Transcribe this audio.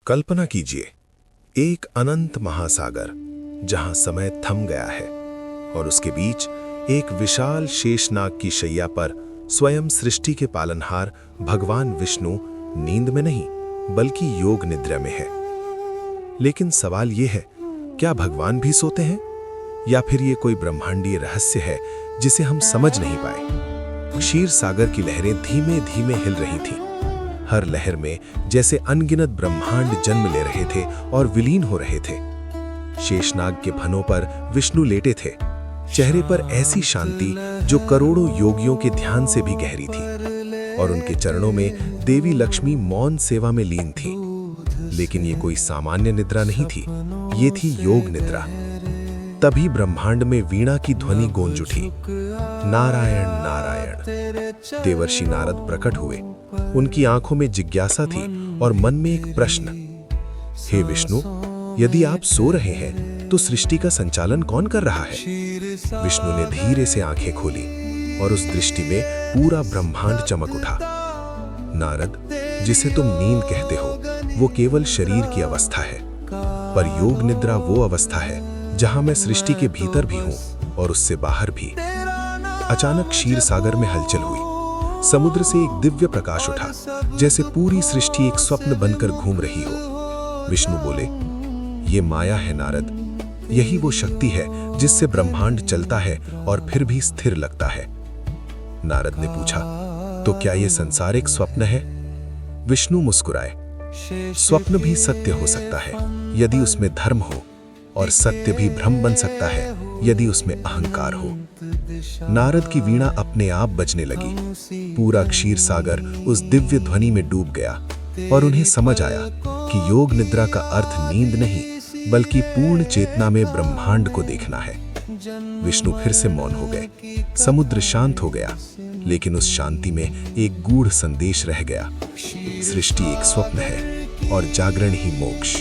कल्पना कीजिए, एक अनंत महासागर जहां समय थम गया है और उसके बीच एक विशाल शेषनाग की शैया पर स्वयं सृष्टि के पालनहार भगवान विष्णु नींद में नहीं बल्कि योग निद्रा में है। लेकिन सवाल यह है, क्या भगवान भी सोते हैं या फिर ये कोई ब्रह्मांडीय रहस्य है जिसे हम समझ नहीं पाए। क्षीर सागर की लहरें धीमे धीमे हिल रही थीं। हर लहर में जैसे अनगिनत ब्रह्मांड जन्म ले रहे थे और विलीन हो रहे थे। शेषनाग के फनों पर विष्णु लेटे थे, चेहरे पर ऐसी शांति जो करोड़ों योगियों के ध्यान से भी गहरी थी, और उनके चरणों में देवी लक्ष्मी मौन सेवा में लीन थी। लेकिन ये कोई सामान्य निद्रा नहीं थी, ये थी योग निद्रा। तभी ब्रह्मांड में वीणा की ध्वनि गूंज उठी, नारायण नारायण। देवर्षि नारद प्रकट हुए। उनकी आंखों में जिज्ञासा थी और मन में एक प्रश्न, हे विष्णु, यदि आप सो रहे हैं तो सृष्टि का संचालन कौन कर रहा है। विष्णु ने धीरे से आंखें खोली और उस दृष्टि में पूरा ब्रह्मांड चमक उठा। नारद, जिसे तुम नींद कहते हो वो केवल शरीर की अवस्था है, पर योग निद्रा वो अवस्था है जहां मैं सृष्टि के भीतर भी हूं और उससे बाहर भी। अचानक क्षीर सागर में हलचल हुई। समुद्र से एक दिव्य प्रकाश उठा, जैसे पूरी सृष्टि एक स्वप्न बनकर घूम रही हो। विष्णु बोले, ये माया है नारद, यही वो शक्ति है जिससे ब्रह्मांड चलता है और फिर भी स्थिर लगता है। नारद ने पूछा, तो क्या ये संसार एक स्वप्न है। विष्णु मुस्कुराए, स्वप्न भी सत्य हो सकता है यदि उसमें धर्म हो, और सत्य भी भ्रम बन सकता है यदि उसमें अहंकार हो। नारद की वीणा अपने आप बजने लगी। पूरा क्षीर सागर उस दिव्य ध्वनि में डूब गया और उन्हें समझ आया कि योग निद्रा का अर्थ नींद नहीं बल्कि पूर्ण चेतना में ब्रह्मांड को देखना है। विष्णु फिर से मौन हो गए। समुद्र शांत हो गया, लेकिन उस शांति में एक गूढ़ संदेश रह गया। सृष्टि एक स्वप्न है और जागरण ही मोक्ष।